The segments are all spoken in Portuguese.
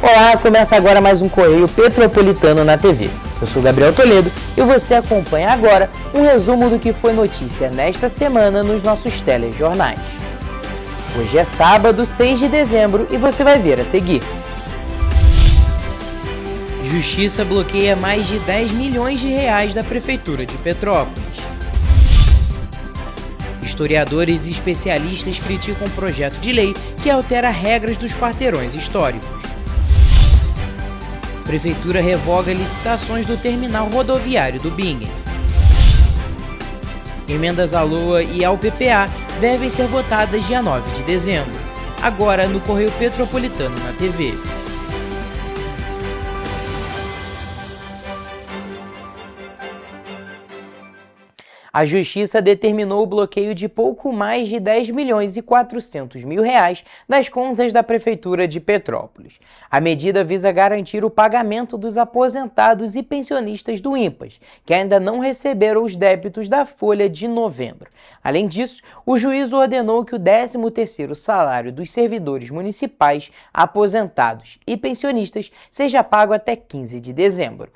Olá, começa agora mais um Correio Petropolitano na TV. Eu sou Gabriel Toledo e você acompanha agora um resumo do que foi notícia nesta semana nos nossos telejornais. Hoje é sábado, 6 de dezembro e você vai ver a seguir. Justiça bloqueia mais de 10 milhões de reais da Prefeitura de Petrópolis. Historiadores e especialistas criticam um projeto de lei que altera regras dos quarteirões históricos. Prefeitura revoga licitações do terminal rodoviário do Bingen. Emendas à LOA e ao PPA devem ser votadas dia 9 de dezembro. Agora no Correio Petropolitano na TV. A Justiça determinou o bloqueio de pouco mais de 10 milhões e 400 mil reais das contas da Prefeitura de Petrópolis. A medida visa garantir o pagamento dos aposentados e pensionistas do INPAS, que ainda não receberam os débitos da folha de novembro. Além disso, o juízo ordenou que o 13º salário dos servidores municipais, aposentados e pensionistas seja pago até 15 de dezembro.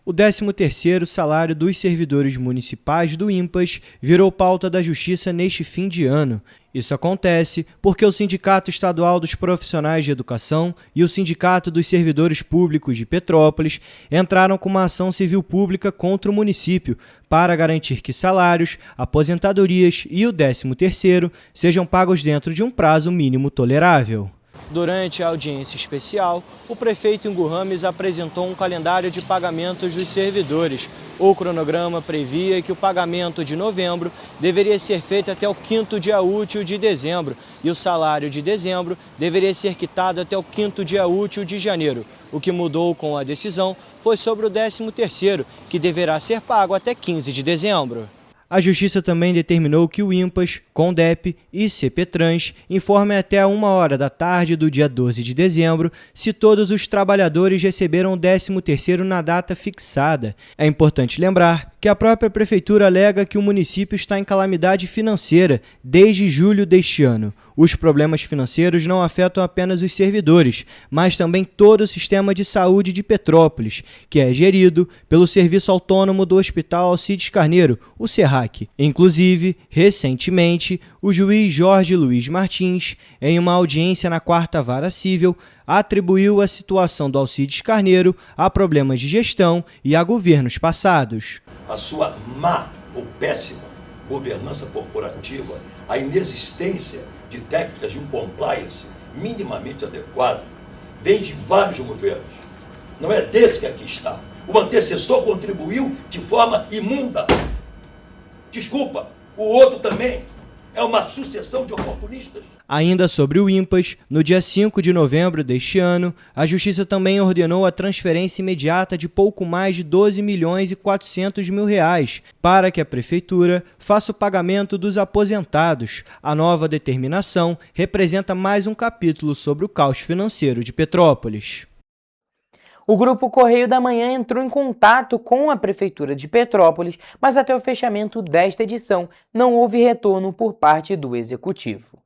O 13º salário dos servidores municipais do INPAS virou pauta da Justiça neste fim de ano. Isso acontece porque o Sindicato Estadual dos Profissionais de Educação e o Sindicato dos Servidores Públicos de Petrópolis entraram com uma ação civil pública contra o município para garantir que salários, aposentadorias e o 13º sejam pagos dentro de um prazo mínimo tolerável. Durante a audiência especial, o prefeito Ingo Rames apresentou um calendário de pagamentos dos servidores. O cronograma previa que o pagamento de novembro deveria ser feito até o 5º dia útil de dezembro e o salário de dezembro deveria ser quitado até o 5º dia útil de janeiro. O que mudou com a decisão foi sobre o 13º, que deverá ser pago até 15 de dezembro. A Justiça também determinou que o INPAS, CONDEP e CPTRANS informem até 1h da tarde do dia 12 de dezembro se todos os trabalhadores receberam o 13º na data fixada. É importante lembrar que a própria Prefeitura alega que o município está em calamidade financeira desde julho deste ano. Os problemas financeiros não afetam apenas os servidores, mas também todo o sistema de saúde de Petrópolis, que é gerido pelo Serviço Autônomo do Hospital Alcides Carneiro, o SERRAC. Inclusive, recentemente, o juiz Jorge Luiz Martins, em uma audiência na 4ª Vara Civil, atribuiu a situação do Alcides Carneiro a problemas de gestão e a governos passados. A sua má ou péssima governança corporativa, a inexistência de técnicas de um compliance minimamente adequado, vem de vários governos. Não é desse que aqui está. O antecessor contribuiu de forma imunda. Desculpa, o outro também. É uma sucessão de oportunistas. Ainda sobre o INPAS, no dia 5 de novembro deste ano, a Justiça também ordenou a transferência imediata de pouco mais de 12 milhões e 400 mil reais para que a Prefeitura faça o pagamento dos aposentados. A nova determinação representa mais um capítulo sobre o caos financeiro de Petrópolis. O Grupo Correio da Manhã entrou em contato com a Prefeitura de Petrópolis, mas até o fechamento desta edição não houve retorno por parte do Executivo.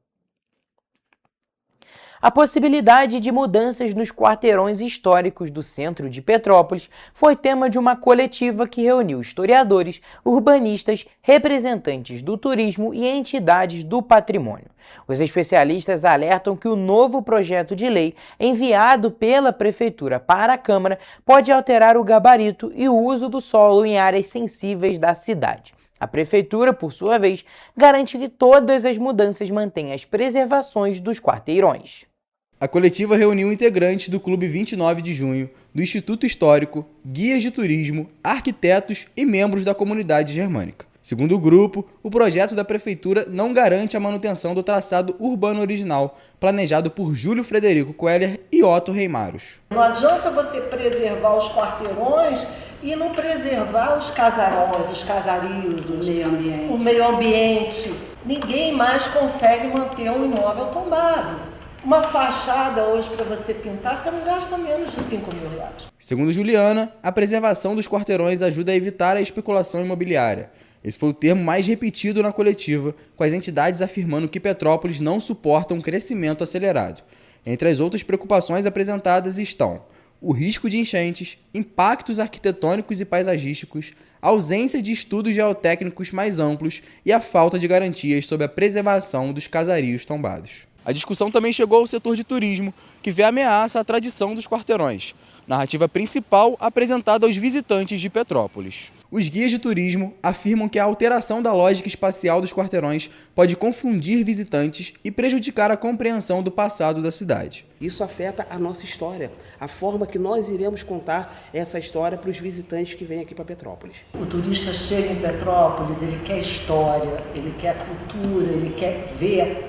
A possibilidade de mudanças nos quarteirões históricos do centro de Petrópolis foi tema de uma coletiva que reuniu historiadores, urbanistas, representantes do turismo e entidades do patrimônio. Os especialistas alertam que o novo projeto de lei enviado pela Prefeitura para a Câmara pode alterar o gabarito e o uso do solo em áreas sensíveis da cidade. A Prefeitura, por sua vez, garante que todas as mudanças mantêm as preservações dos quarteirões. A coletiva reuniu integrantes do Clube 29 de Junho, do Instituto Histórico, guias de turismo, arquitetos e membros da comunidade germânica. Segundo o grupo, o projeto da prefeitura não garante a manutenção do traçado urbano original, planejado por Júlio Frederico Queller e Otto Reimaros. Não adianta você preservar os quarteirões e não preservar os casarões, os casarios, o meio ambiente. Ninguém mais consegue manter um imóvel tombado. Uma fachada hoje para você pintar, você não gasta menos de R$5.000. Segundo Juliana, a preservação dos quarteirões ajuda a evitar a especulação imobiliária. Esse foi o termo mais repetido na coletiva, com as entidades afirmando que Petrópolis não suporta um crescimento acelerado. Entre as outras preocupações apresentadas estão o risco de enchentes, impactos arquitetônicos e paisagísticos, ausência de estudos geotécnicos mais amplos e a falta de garantias sobre a preservação dos casarios tombados. A discussão também chegou ao setor de turismo, que vê ameaça à tradição dos quarteirões, narrativa principal apresentada aos visitantes de Petrópolis. Os guias de turismo afirmam que a alteração da lógica espacial dos quarteirões pode confundir visitantes e prejudicar a compreensão do passado da cidade. Isso afeta a nossa história, a forma que nós iremos contar essa história para os visitantes que vêm aqui para Petrópolis. O turista chega em Petrópolis, ele quer história, ele quer cultura, ele quer ver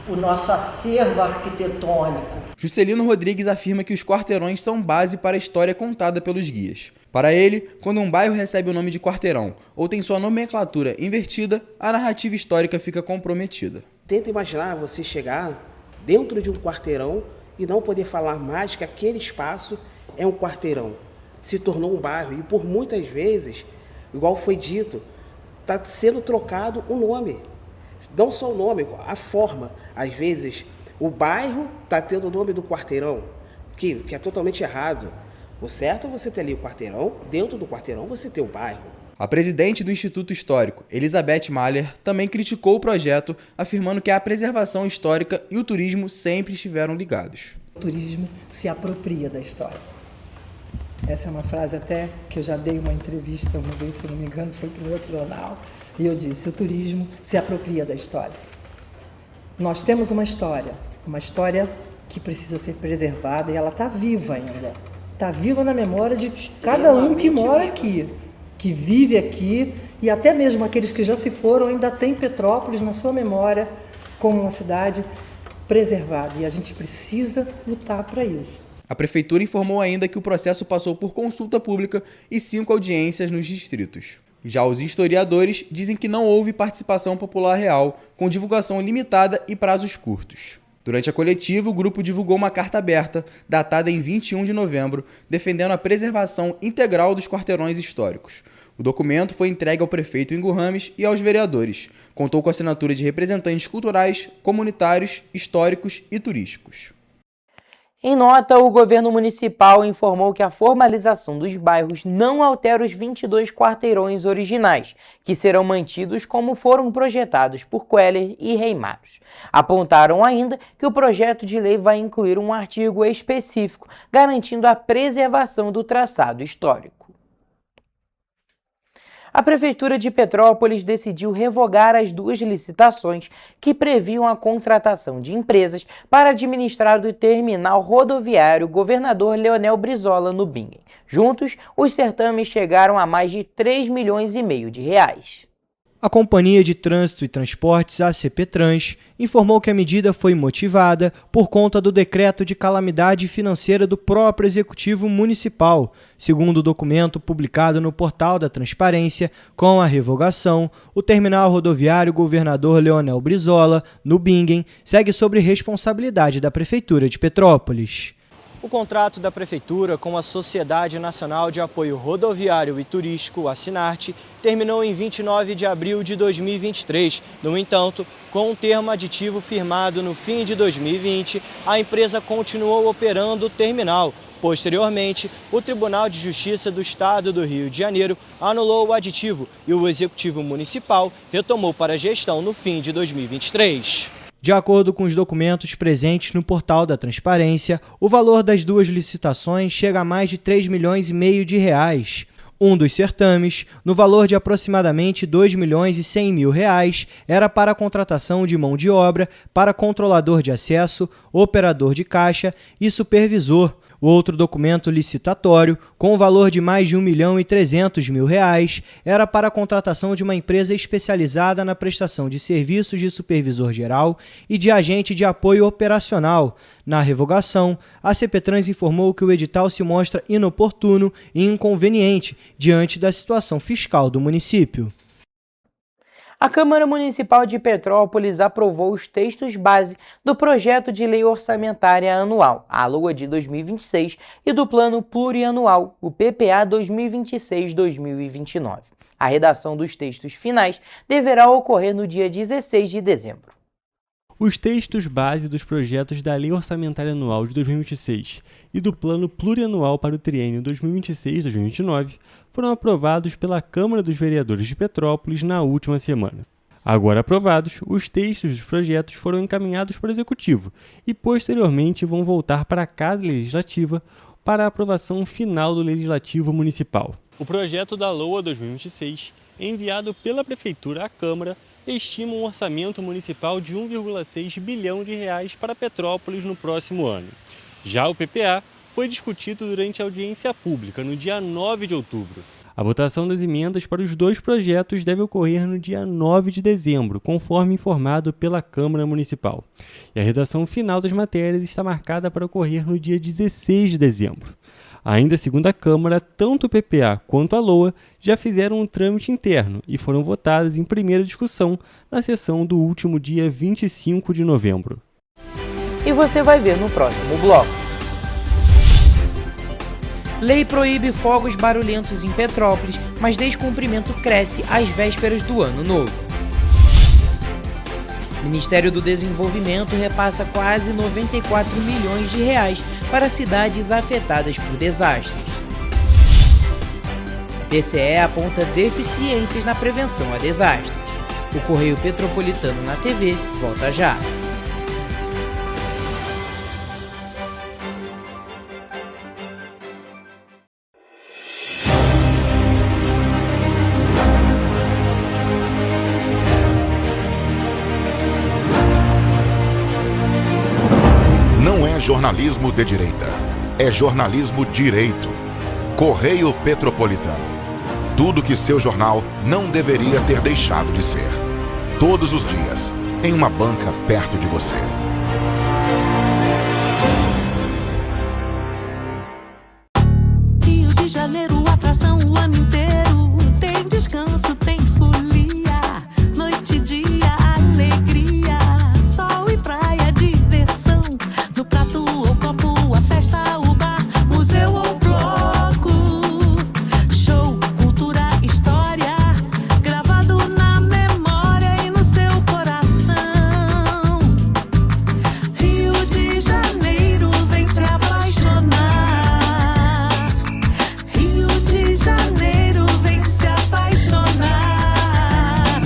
o nosso acervo arquitetônico. Juscelino Rodrigues afirma que os quarteirões são base para a história contada pelos guias. Para ele, quando um bairro recebe o nome de quarteirão ou tem sua nomenclatura invertida, a narrativa histórica fica comprometida. Tenta imaginar você chegar dentro de um quarteirão e não poder falar mais que aquele espaço é um quarteirão. Se tornou um bairro e por muitas vezes, igual foi dito, está sendo trocado o nome. Não só o nome, a forma. Às vezes, o bairro está tendo o nome do quarteirão, que é totalmente errado. O certo é você ter ali o quarteirão, dentro do quarteirão você ter o bairro. A presidente do Instituto Histórico, Elizabeth Mahler, também criticou o projeto, afirmando que a preservação histórica e o turismo sempre estiveram ligados. O turismo se apropria da história. Essa é uma frase até que eu já dei uma entrevista uma vez, se não me engano, foi para um outro jornal, e eu disse, o turismo se apropria da história. Nós temos uma história que precisa ser preservada e ela está viva ainda. Está viva na memória de cada um que mora aqui, que vive aqui, e até mesmo aqueles que já se foram ainda tem Petrópolis na sua memória como uma cidade preservada, e a gente precisa lutar para isso. A prefeitura informou ainda que o processo passou por consulta pública e 5 audiências nos distritos. Já os historiadores dizem que não houve participação popular real, com divulgação limitada e prazos curtos. Durante a coletiva, o grupo divulgou uma carta aberta, datada em 21 de novembro, defendendo a preservação integral dos quarteirões históricos. O documento foi entregue ao prefeito Ingo Rames e aos vereadores. Contou com a assinatura de representantes culturais, comunitários, históricos e turísticos. Em nota, o governo municipal informou que a formalização dos bairros não altera os 22 quarteirões originais, que serão mantidos como foram projetados por Queller e Reimaros. Apontaram ainda que o projeto de lei vai incluir um artigo específico, garantindo a preservação do traçado histórico. A Prefeitura de Petrópolis decidiu revogar as 2 licitações que previam a contratação de empresas para administrar o terminal rodoviário Governador Leonel Brizola, no Bingen. Juntos, os certames chegaram a mais de 3,5 milhões de reais. A Companhia de Trânsito e Transportes, ACPTrans, informou que a medida foi motivada por conta do decreto de calamidade financeira do próprio Executivo Municipal. Segundo o documento publicado no portal da Transparência, com a revogação, o terminal rodoviário Governador Leonel Brizola, no Bingen, segue sob responsabilidade da Prefeitura de Petrópolis. O contrato da Prefeitura com a Sociedade Nacional de Apoio Rodoviário e Turístico, a Sinarte, terminou em 29 de abril de 2023. No entanto, com um termo aditivo firmado no fim de 2020, a empresa continuou operando o terminal. Posteriormente, o Tribunal de Justiça do Estado do Rio de Janeiro anulou o aditivo e o Executivo Municipal retomou para a gestão no fim de 2023. De acordo com os documentos presentes no portal da Transparência, o valor das 2 licitações chega a mais de 3,5 milhões de reais. Um dos certames, no valor de aproximadamente R$ 2.100.000, era para a contratação de mão de obra para controlador de acesso, operador de caixa e supervisor. O outro documento licitatório, com o valor de mais de R$ 1.300.000, era para a contratação de uma empresa especializada na prestação de serviços de supervisor geral e de agente de apoio operacional. Na revogação, a CPTrans informou que o edital se mostra inoportuno e inconveniente diante da situação fiscal do município. A Câmara Municipal de Petrópolis aprovou os textos base do Projeto de Lei Orçamentária Anual, a LOA de 2026, e do Plano Plurianual, o PPA 2026-2029. A redação dos textos finais deverá ocorrer no dia 16 de dezembro. Os textos base dos projetos da Lei Orçamentária Anual de 2026 e do Plano Plurianual para o triênio 2026-2029 foram aprovados pela Câmara dos Vereadores de Petrópolis na última semana. Agora aprovados, os textos dos projetos foram encaminhados para o Executivo e, posteriormente, vão voltar para a Casa Legislativa para a aprovação final do Legislativo Municipal. O projeto da LOA 2026, enviado pela Prefeitura à Câmara, estima um orçamento municipal de R$ 1,6 bilhão para Petrópolis no próximo ano. Já o PPA foi discutido durante a audiência pública no dia 9 de outubro. A votação das emendas para os dois projetos deve ocorrer no dia 9 de dezembro, conforme informado pela Câmara Municipal. E a redação final das matérias está marcada para ocorrer no dia 16 de dezembro. Ainda segundo a Câmara, tanto o PPA quanto a LOA já fizeram um trâmite interno e foram votadas em primeira discussão na sessão do último dia 25 de novembro. E você vai ver no próximo bloco. Lei proíbe fogos barulhentos em Petrópolis, mas descumprimento cresce às vésperas do Ano Novo. O Ministério do Desenvolvimento repassa quase R$ 94 milhões para cidades afetadas por desastres. O TCE aponta deficiências na prevenção a desastres. O Correio Petropolitano na TV volta já. Jornalismo de direita. É jornalismo direito. Correio Petropolitano. Tudo que seu jornal não deveria ter deixado de ser. Todos os dias, em uma banca perto de você. Rio de Janeiro, atração o ano inteiro. Tem descanso, tem folia. Noite e dia, alegria. Sol e praia, diversão. No prato ou copo, a festa, o bar, museu ou bloco. Show, cultura, história, gravado na memória e no seu coração. Rio de Janeiro, vem se apaixonar. Rio de Janeiro, vem se apaixonar.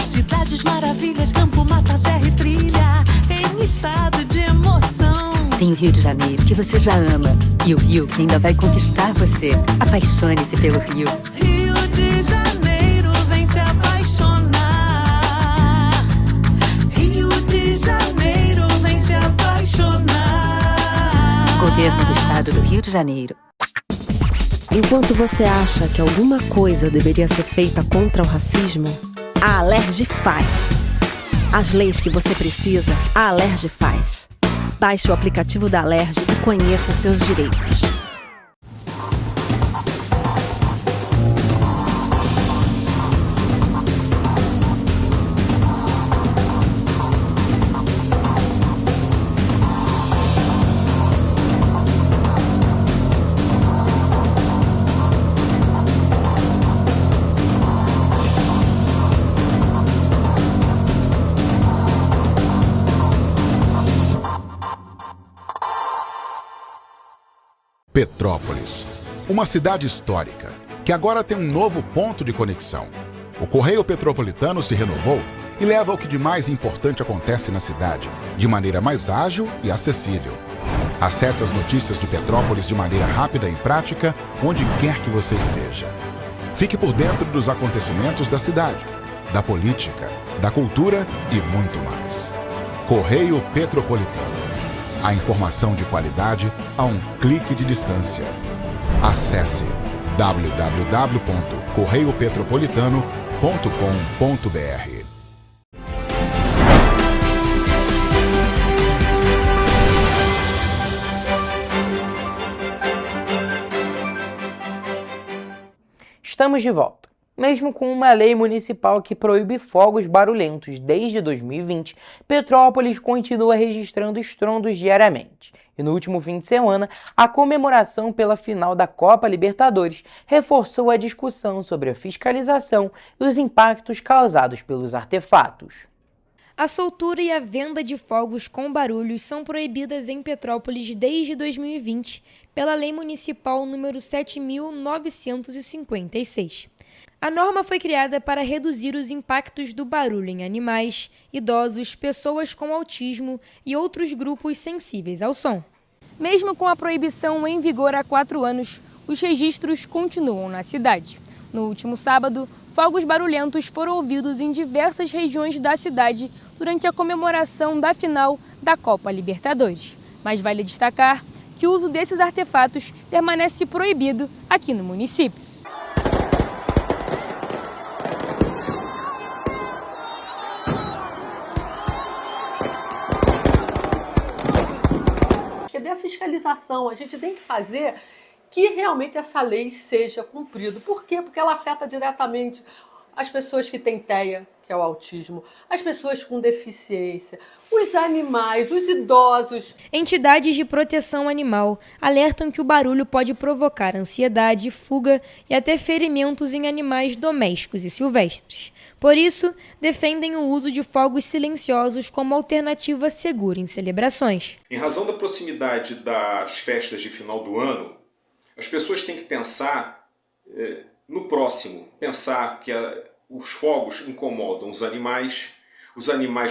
Cidades maravilhas, campo, mata, serra e trilha, em estado de emoção. Tem o Rio de Janeiro, que você já ama, e o Rio, que ainda vai conquistar você. Apaixone-se pelo Rio. Rio de Janeiro, vem se apaixonar. Rio de Janeiro, vem se apaixonar. Governo do Estado do Rio de Janeiro. Enquanto você acha que alguma coisa deveria ser feita contra o racismo, a Alerj faz. As leis que você precisa, a Alerj faz. Baixe o aplicativo da Alerj e conheça seus direitos. Petrópolis, uma cidade histórica, que agora tem um novo ponto de conexão. O Correio Petropolitano se renovou e leva o que de mais importante acontece na cidade, de maneira mais ágil e acessível. Acesse as notícias de Petrópolis de maneira rápida e prática, onde quer que você esteja. Fique por dentro dos acontecimentos da cidade, da política, da cultura e muito mais. Correio Petropolitano. A informação de qualidade a um clique de distância. Acesse www.correiopetropolitano.com.br. Estamos de volta. Mesmo com uma lei municipal que proíbe fogos barulhentos desde 2020, Petrópolis continua registrando estrondos diariamente. E no último fim de semana, a comemoração pela final da Copa Libertadores reforçou a discussão sobre a fiscalização e os impactos causados pelos artefatos. A soltura e a venda de fogos com barulhos são proibidas em Petrópolis desde 2020 pela Lei Municipal número 7.956. A norma foi criada para reduzir os impactos do barulho em animais, idosos, pessoas com autismo e outros grupos sensíveis ao som. Mesmo com a proibição em vigor há 4 anos, os registros continuam na cidade. No último sábado, fogos barulhentos foram ouvidos em diversas regiões da cidade durante a comemoração da final da Copa Libertadores. Mas vale destacar que o uso desses artefatos permanece proibido aqui no município. Cadê a fiscalização? A gente tem que fazer que realmente essa lei seja cumprida. Por quê? Porque ela afeta diretamente as pessoas que têm TEA, que é o autismo, as pessoas com deficiência, os animais, os idosos. Entidades de proteção animal alertam que o barulho pode provocar ansiedade, fuga e até ferimentos em animais domésticos e silvestres. Por isso, defendem o uso de fogos silenciosos como alternativa segura em celebrações. Em razão da proximidade das festas de final do ano, as pessoas têm que pensar no próximo, pensar que os fogos incomodam os animais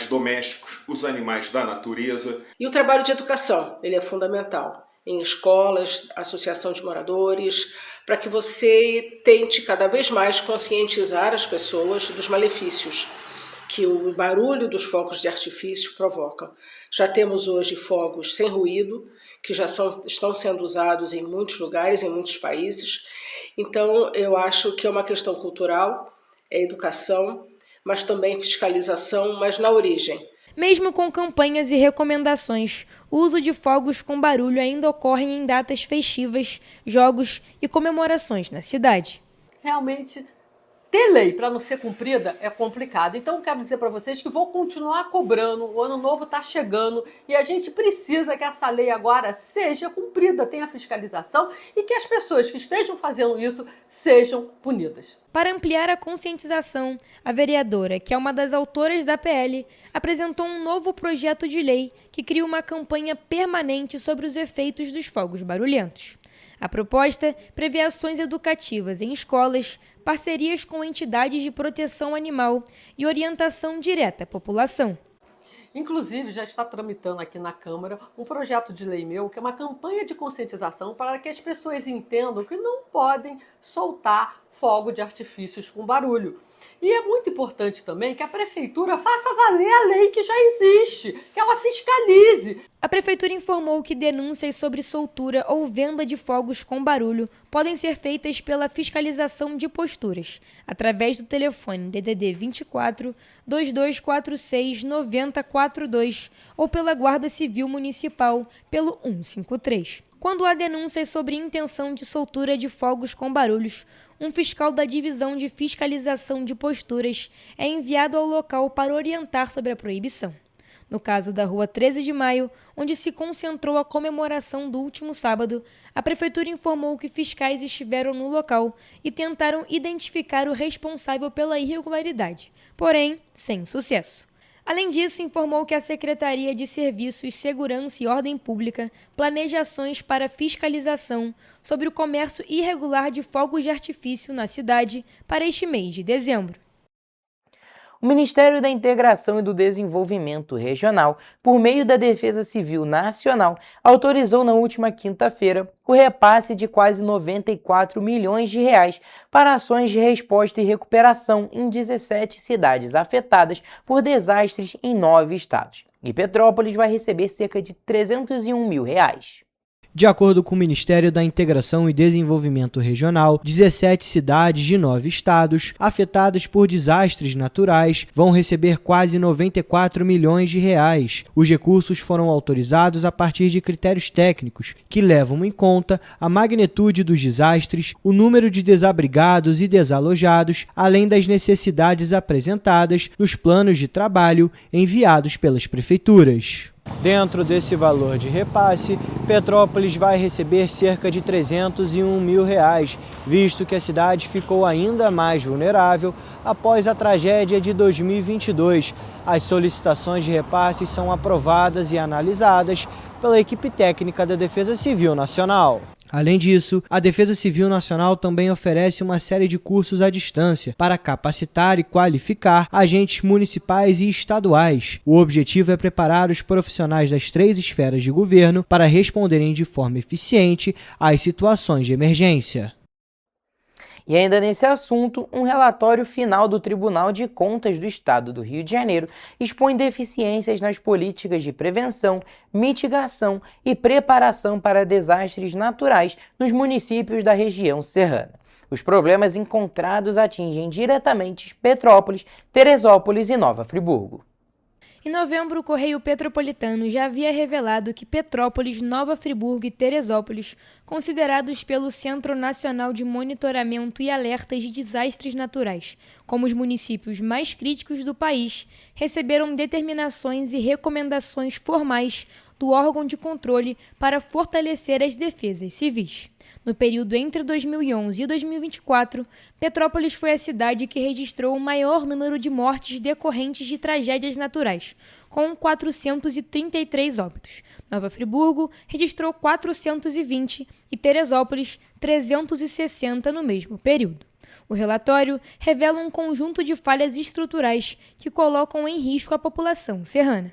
domésticos, os animais da natureza. E o trabalho de educação, ele é fundamental. Em escolas, associação de moradores, para que você tente cada vez mais conscientizar as pessoas dos malefícios que o barulho dos fogos de artifício provoca. Já temos hoje fogos sem ruído, que já estão sendo usados em muitos lugares, em muitos países. Então, eu acho que é uma questão cultural, é educação, mas também fiscalização, mas na origem. Mesmo com campanhas e recomendações, o uso de fogos com barulho ainda ocorre em datas festivas, jogos e comemorações na cidade. Realmente, ter lei para não ser cumprida é complicado. Então, quero dizer para vocês que vou continuar cobrando. O ano novo está chegando e a gente precisa que essa lei agora seja cumprida, tenha fiscalização e que as pessoas que estejam fazendo isso sejam punidas. Para ampliar a conscientização, a vereadora, que é uma das autoras da PL, apresentou um novo projeto de lei que cria uma campanha permanente sobre os efeitos dos fogos barulhentos. A proposta prevê ações educativas em escolas, parcerias com entidades de proteção animal e orientação direta à população. Inclusive, já está tramitando aqui na Câmara um projeto de lei meu, que é uma campanha de conscientização para que as pessoas entendam que não podem soltar fogo de artifícios com barulho. E é muito importante também que a Prefeitura faça valer a lei que já existe, que ela fiscalize. A Prefeitura informou que denúncias sobre soltura ou venda de fogos com barulho podem ser feitas pela fiscalização de posturas, através do telefone DDD 24 2246 9042 ou pela Guarda Civil Municipal pelo 153. Quando há denúncias sobre intenção de soltura de fogos com barulhos, um fiscal da Divisão de Fiscalização de Posturas é enviado ao local para orientar sobre a proibição. No caso da Rua 13 de Maio, onde se concentrou a comemoração do último sábado, a Prefeitura informou que fiscais estiveram no local e tentaram identificar o responsável pela irregularidade, porém, sem sucesso. Além disso, informou que a Secretaria de Serviços, Segurança e Ordem Pública planeja ações para fiscalização sobre o comércio irregular de fogos de artifício na cidade para este mês de dezembro. O Ministério da Integração e do Desenvolvimento Regional, por meio da Defesa Civil Nacional, autorizou na última quinta-feira o repasse de quase 94 milhões de reais para ações de resposta e recuperação em 17 cidades afetadas por desastres em 9 estados. E Petrópolis vai receber cerca de R$ 301 mil. De acordo com o Ministério da Integração e Desenvolvimento Regional, 17 cidades de 9 estados afetadas por desastres naturais vão receber quase 94 milhões de reais. Os recursos foram autorizados a partir de critérios técnicos que levam em conta a magnitude dos desastres, o número de desabrigados e desalojados, além das necessidades apresentadas nos planos de trabalho enviados pelas prefeituras. Dentro desse valor de repasse, Petrópolis vai receber cerca de R$ 301 mil, visto que a cidade ficou ainda mais vulnerável após a tragédia de 2022. As solicitações de repasse são aprovadas e analisadas pela equipe técnica da Defesa Civil Nacional. Além disso, a Defesa Civil Nacional também oferece uma série de cursos à distância para capacitar e qualificar agentes municipais e estaduais. O objetivo é preparar os profissionais das 3 esferas de governo para responderem de forma eficiente às situações de emergência. E ainda nesse assunto, um relatório final do Tribunal de Contas do Estado do Rio de Janeiro expõe deficiências nas políticas de prevenção, mitigação e preparação para desastres naturais nos municípios da região serrana. Os problemas encontrados atingem diretamente Petrópolis, Teresópolis e Nova Friburgo. Em novembro, o Correio Petropolitano já havia revelado que Petrópolis, Nova Friburgo e Teresópolis, considerados pelo Centro Nacional de Monitoramento e Alertas de Desastres Naturais como os municípios mais críticos do país, receberam determinações e recomendações formais do órgão de controle para fortalecer as defesas civis. No período entre 2011 e 2024, Petrópolis foi a cidade que registrou o maior número de mortes decorrentes de tragédias naturais, com 433 óbitos. Nova Friburgo registrou 420 e Teresópolis 360 no mesmo período. O relatório revela um conjunto de falhas estruturais que colocam em risco a população serrana.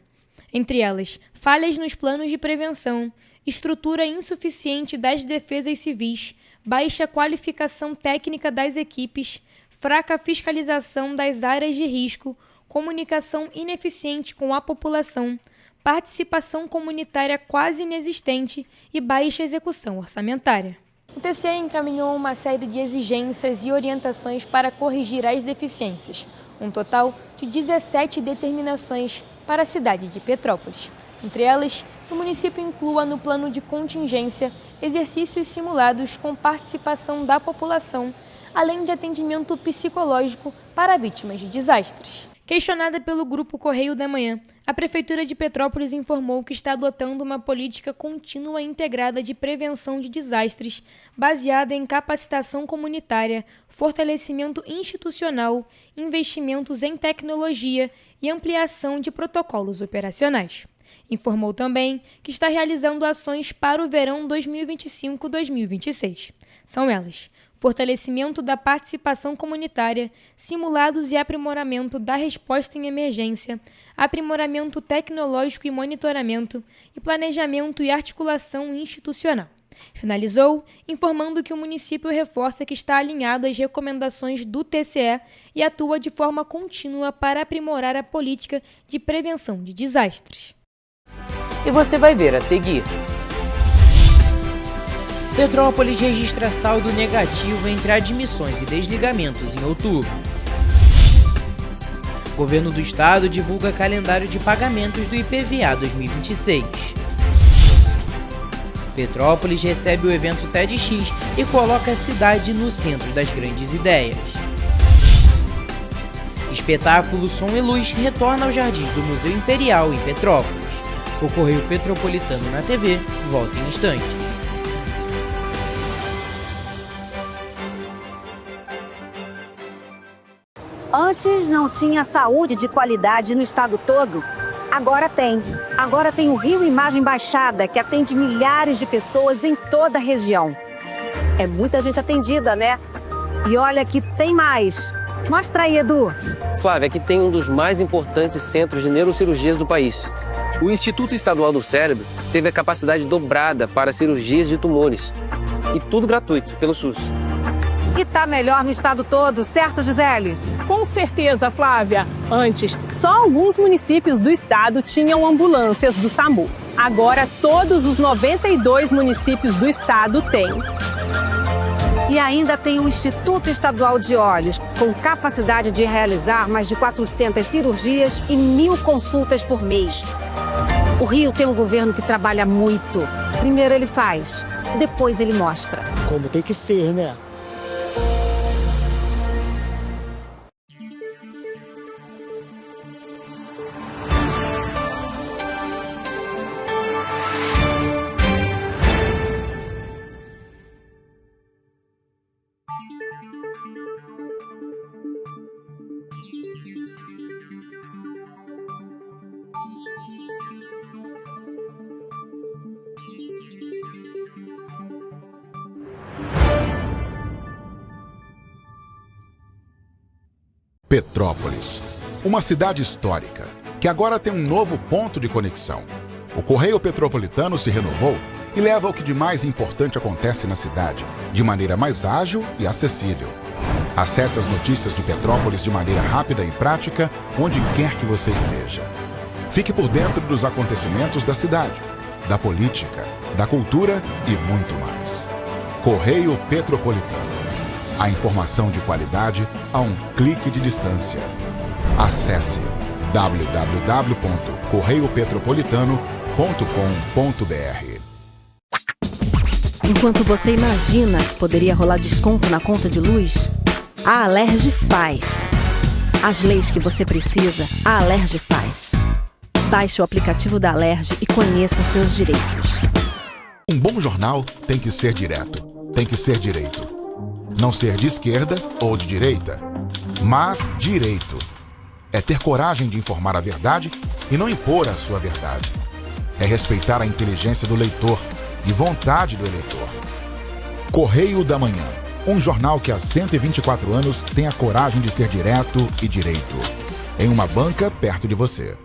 Entre elas, falhas nos planos de prevenção, estrutura insuficiente das defesas civis, baixa qualificação técnica das equipes, fraca fiscalização das áreas de risco, comunicação ineficiente com a população, participação comunitária quase inexistente e baixa execução orçamentária. O TCE encaminhou uma série de exigências e orientações para corrigir as deficiências, um total de 17 determinações para a cidade de Petrópolis. Entre elas, o município inclua no plano de contingência exercícios simulados com participação da população, além de atendimento psicológico para vítimas de desastres. Questionada pelo Grupo Correio da Manhã, a Prefeitura de Petrópolis informou que está adotando uma política contínua e integrada de prevenção de desastres, baseada em capacitação comunitária, fortalecimento institucional, investimentos em tecnologia e ampliação de protocolos operacionais. Informou também que está realizando ações para o verão 2025-2026. São elas: fortalecimento da participação comunitária, simulados e aprimoramento da resposta em emergência, aprimoramento tecnológico e monitoramento, e planejamento e articulação institucional. Finalizou informando que o município reforça que está alinhado às recomendações do TCE e atua de forma contínua para aprimorar a política de prevenção de desastres. E você vai ver a seguir. Petrópolis registra saldo negativo entre admissões e desligamentos em outubro. Governo do Estado divulga calendário de pagamentos do IPVA 2026. Petrópolis recebe o evento TEDx e coloca a cidade no centro das grandes ideias. Espetáculo Som e Luz retorna aos jardins do Museu Imperial em Petrópolis. O Correio Petropolitano na TV volta em instantes. Antes não tinha saúde de qualidade no estado todo. Agora tem. Agora tem o Rio Imagem Baixada, que atende milhares de pessoas em toda a região. É muita gente atendida, né? E olha que tem mais. Mostra aí, Edu. Flávia, aqui tem um dos mais importantes centros de neurocirurgias do país. O Instituto Estadual do Cérebro teve a capacidade dobrada para cirurgias de tumores. E tudo gratuito, pelo SUS. E tá melhor no estado todo, certo, Gisele? Com certeza, Flávia. Antes, só alguns municípios do estado tinham ambulâncias do SAMU. Agora, todos os 92 municípios do estado têm. E ainda tem o Instituto Estadual de Olhos, com capacidade de realizar mais de 400 cirurgias e 1.000 consultas por mês. O Rio tem um governo que trabalha muito. Primeiro ele faz, depois ele mostra. Como tem que ser, né? Petrópolis, uma cidade histórica, que agora tem um novo ponto de conexão. O Correio Petropolitano se renovou e leva o que de mais importante acontece na cidade, de maneira mais ágil e acessível. Acesse as notícias de Petrópolis de maneira rápida e prática, onde quer que você esteja. Fique por dentro dos acontecimentos da cidade, da política, da cultura e muito mais. Correio Petropolitano. A informação de qualidade a um clique de distância. Acesse www.correiopetropolitano.com.br. Enquanto você imagina que poderia rolar desconto na conta de luz, a Alerj faz. As leis que você precisa, a Alerj faz. Baixe o aplicativo da Alerj e conheça seus direitos. Um bom jornal tem que ser direto, tem que ser direito. Não ser de esquerda ou de direita, mas direito. É ter coragem de informar a verdade e não impor a sua verdade. É respeitar a inteligência do leitor e vontade do eleitor. Correio da Manhã, um jornal que há 124 anos tem a coragem de ser direto e direito. Em uma banca perto de você.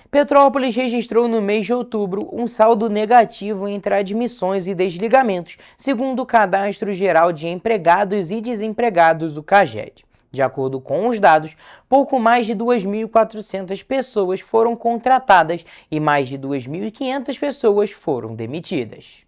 Petrópolis registrou no mês de outubro um saldo negativo entre admissões e desligamentos, segundo o Cadastro Geral de Empregados e Desempregados, o CAGED. De acordo com os dados, pouco mais de 2.400 pessoas foram contratadas e mais de 2.500 pessoas foram demitidas.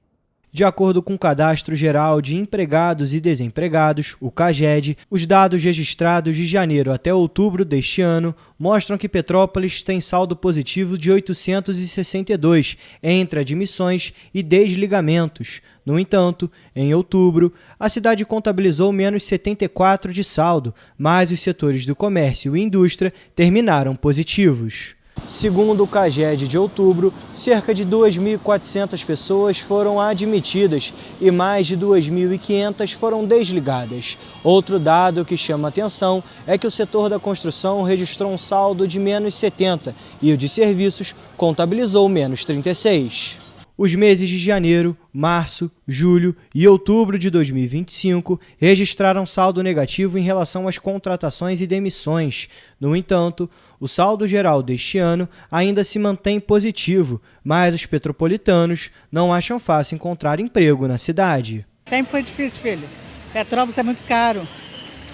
De acordo com o Cadastro Geral de Empregados e Desempregados, o CAGED, os dados registrados de janeiro até outubro deste ano mostram que Petrópolis tem saldo positivo de 862 entre admissões e desligamentos. No entanto, em outubro, a cidade contabilizou menos 74 de saldo, mas os setores do comércio e indústria terminaram positivos. Segundo o CAGED de outubro, cerca de 2.400 pessoas foram admitidas e mais de 2.500 foram desligadas. Outro dado que chama atenção é que o setor da construção registrou um saldo de menos 70 e o de serviços contabilizou menos 36. Os meses de janeiro, março, julho e outubro de 2025 registraram saldo negativo em relação às contratações e demissões. No entanto, o saldo geral deste ano ainda se mantém positivo, mas os petropolitanos não acham fácil encontrar emprego na cidade. Sempre foi difícil, filho. Petrópolis é muito caro,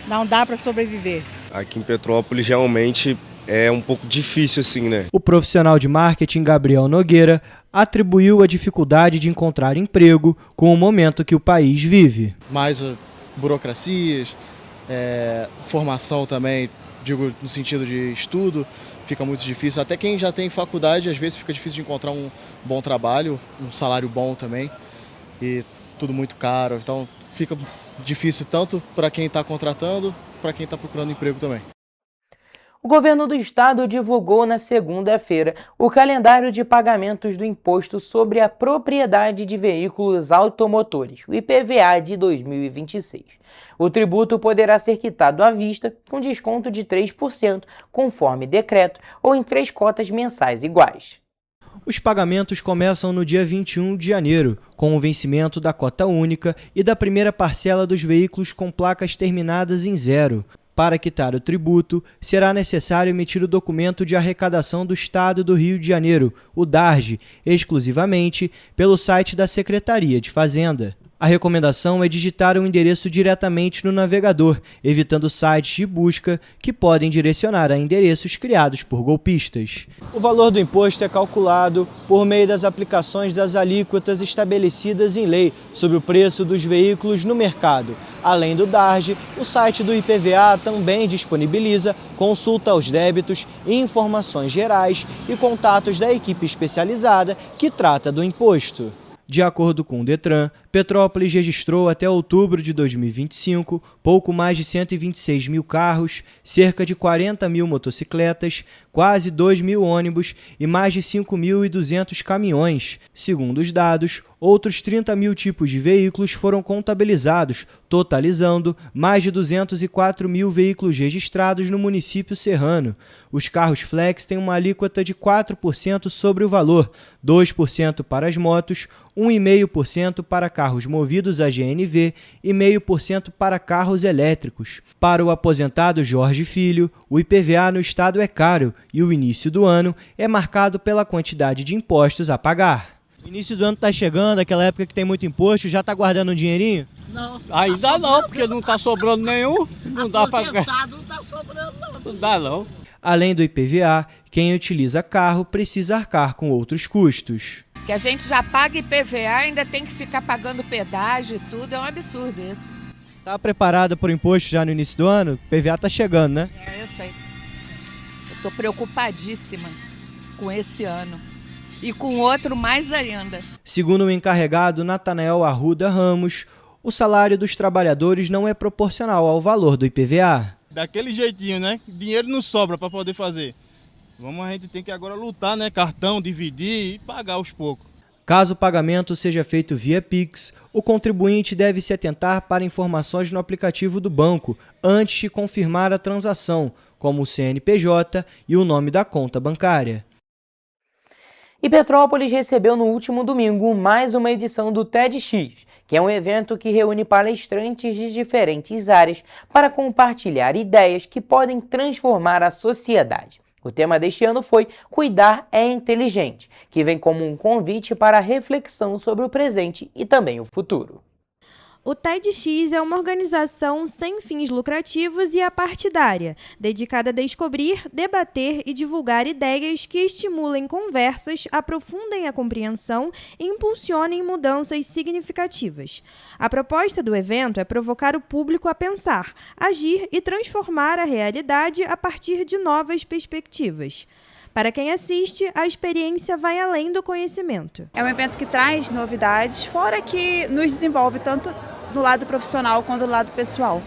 não dá para sobreviver. Aqui em Petrópolis realmente é um pouco difícil assim, né? O profissional de marketing Gabriel Nogueira atribuiu a dificuldade de encontrar emprego com o momento que o país vive. Mais burocracias, formação também, digo no sentido de estudo, fica muito difícil. Até quem já tem faculdade, às vezes fica difícil de encontrar um bom trabalho, um salário bom também, e tudo muito caro. Então fica difícil tanto para quem está contratando, para quem está procurando emprego também. O governo do estado divulgou na segunda-feira o calendário de pagamentos do Imposto sobre a Propriedade de Veículos Automotores, o IPVA de 2026. O tributo poderá ser quitado à vista com desconto de 3%, conforme decreto, ou em 3 cotas mensais iguais. Os pagamentos começam no dia 21 de janeiro, com o vencimento da cota única e da primeira parcela dos veículos com placas terminadas em 0. Para quitar o tributo, será necessário emitir o documento de arrecadação do Estado do Rio de Janeiro, o DARJ, exclusivamente pelo site da Secretaria de Fazenda. A recomendação é digitar o endereço diretamente no navegador, evitando sites de busca que podem direcionar a endereços criados por golpistas. O valor do imposto é calculado por meio das aplicações das alíquotas estabelecidas em lei sobre o preço dos veículos no mercado. Além do DARJ, o site do IPVA também disponibiliza consulta aos débitos, informações gerais e contatos da equipe especializada que trata do imposto. De acordo com o Detran, Petrópolis registrou até outubro de 2025 pouco mais de 126 mil carros, cerca de 40 mil motocicletas, quase 2 mil ônibus e mais de 5.200 caminhões. Segundo os dados, outros 30 mil tipos de veículos foram contabilizados, totalizando mais de 204 mil veículos registrados no município serrano. Os carros flex têm uma alíquota de 4% sobre o valor, 2% para as motos, 1,5% para carros movidos a GNV e 0,5% para carros elétricos. Para o aposentado Jorge Filho, o IPVA no estado é caro e o início do ano é marcado pela quantidade de impostos a pagar. O início do ano está chegando, aquela época que tem muito imposto, já está guardando um dinheirinho? Não. Ainda não, porque não está sobrando nenhum. Não dá para Aposentado não está sobrando não. Não dá não. Além do IPVA, quem utiliza carro precisa arcar com outros custos. Que a gente já paga IPVA, ainda tem que ficar pagando pedágio e tudo, é um absurdo isso. Está preparada para o imposto já no início do ano? O IPVA está chegando, né? É, eu sei. Eu estou preocupadíssima com esse ano. E com outro mais ainda. Segundo o encarregado Natanael Arruda Ramos, o salário dos trabalhadores não é proporcional ao valor do IPVA. Daquele jeitinho, né? Dinheiro não sobra para poder fazer. A gente tem que agora lutar, né? Cartão, dividir e pagar aos poucos. Caso o pagamento seja feito via Pix, o contribuinte deve se atentar para informações no aplicativo do banco antes de confirmar a transação, como o CNPJ e o nome da conta bancária. E Petrópolis recebeu no último domingo mais uma edição do TEDx, que é um evento que reúne palestrantes de diferentes áreas para compartilhar ideias que podem transformar a sociedade. O tema deste ano foi Cuidar é Inteligente, que vem como um convite para a reflexão sobre o presente e também o futuro. O TEDx é uma organização sem fins lucrativos e apartidária, dedicada a descobrir, debater e divulgar ideias que estimulem conversas, aprofundem a compreensão e impulsionem mudanças significativas. A proposta do evento é provocar o público a pensar, agir e transformar a realidade a partir de novas perspectivas. Para quem assiste, a experiência vai além do conhecimento. É um evento que traz novidades, fora que nos desenvolve tanto no lado profissional quanto no lado pessoal.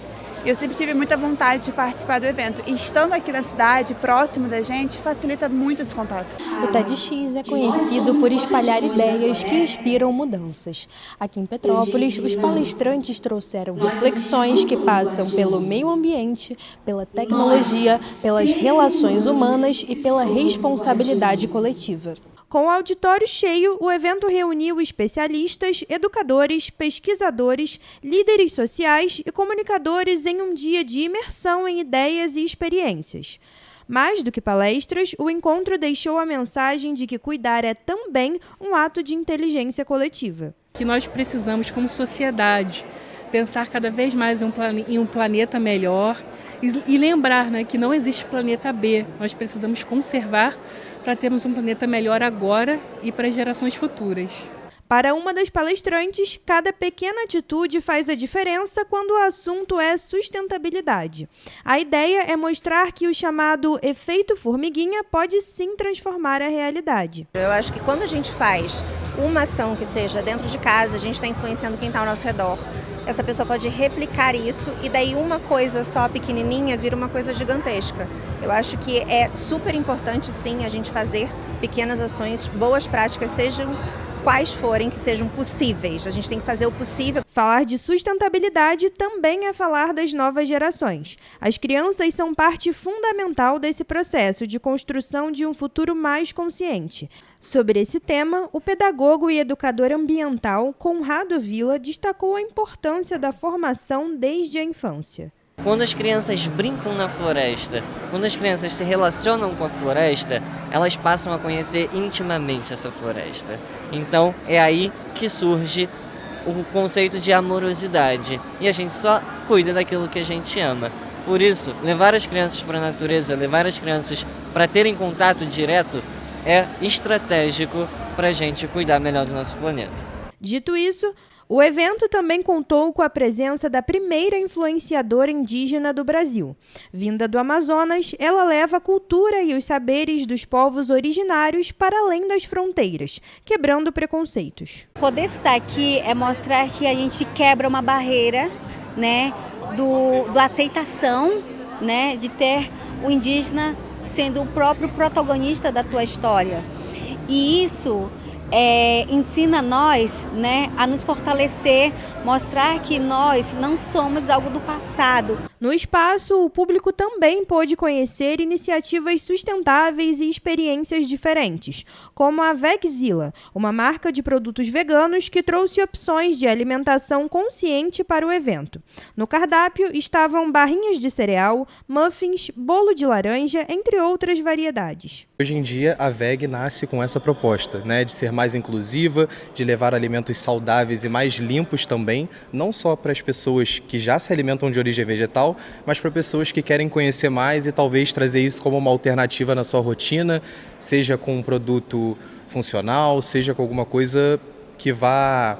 Eu sempre tive muita vontade de participar do evento e estando aqui na cidade, próximo da gente, facilita muito esse contato. O TEDx é conhecido por espalhar ideias que inspiram mudanças. Aqui em Petrópolis, os palestrantes trouxeram reflexões que passam pelo meio ambiente, pela tecnologia, pelas relações humanas e pela responsabilidade coletiva. Com o auditório cheio, o evento reuniu especialistas, educadores, pesquisadores, líderes sociais e comunicadores em um dia de imersão em ideias e experiências. Mais do que palestras, o encontro deixou a mensagem de que cuidar é também um ato de inteligência coletiva. Que nós precisamos, como sociedade, pensar cada vez mais em um planeta melhor e lembrar, né, que não existe planeta B. Nós precisamos conservar para termos um planeta melhor agora e para gerações futuras. Para uma das palestrantes, cada pequena atitude faz a diferença quando o assunto é sustentabilidade. A ideia é mostrar que o chamado efeito formiguinha pode sim transformar a realidade. Eu acho que quando a gente faz uma ação que seja dentro de casa, a gente está influenciando quem está ao nosso redor. essa pessoa pode replicar isso e daí uma coisa só pequenininha vira uma coisa gigantesca. Eu acho que é super importante, sim, a gente fazer pequenas ações, boas práticas, sejam quais forem, que sejam possíveis. A gente tem que fazer o possível. Falar de sustentabilidade também é falar das novas gerações. As crianças são parte fundamental desse processo de construção de um futuro mais consciente. Sobre esse tema, o pedagogo e educador ambiental Conrado Villa destacou a importância da formação desde a infância. Quando as crianças brincam na floresta, quando as crianças se relacionam com a floresta, elas passam a conhecer intimamente essa floresta. Então é aí que surge o conceito de amorosidade. E a gente só cuida daquilo que a gente ama. Por isso, levar as crianças para a natureza, levar as crianças para terem contato direto é estratégico para a gente cuidar melhor do nosso planeta. Dito isso, o evento também contou com a presença da primeira influenciadora indígena do Brasil. Vinda do Amazonas, ela leva a cultura e os saberes dos povos originários para além das fronteiras, quebrando preconceitos. Poder estar aqui é mostrar que a gente quebra uma barreira, né, do aceitação, né, de ter o indígena sendo o próprio protagonista da tua história. E isso ensina nós, né, a nos fortalecer, mostrar que nós não somos algo do passado. No espaço, o público também pôde conhecer iniciativas sustentáveis e experiências diferentes, como a Vegzilla, uma marca de produtos veganos que trouxe opções de alimentação consciente para o evento. No cardápio estavam barrinhas de cereal, muffins, bolo de laranja, entre outras variedades. Hoje em dia, a VEG nasce com essa proposta, né, de ser mais inclusiva, de levar alimentos saudáveis e mais limpos também, não só para as pessoas que já se alimentam de origem vegetal, mas para pessoas que querem conhecer mais e talvez trazer isso como uma alternativa na sua rotina, seja com um produto funcional, seja com alguma coisa que vá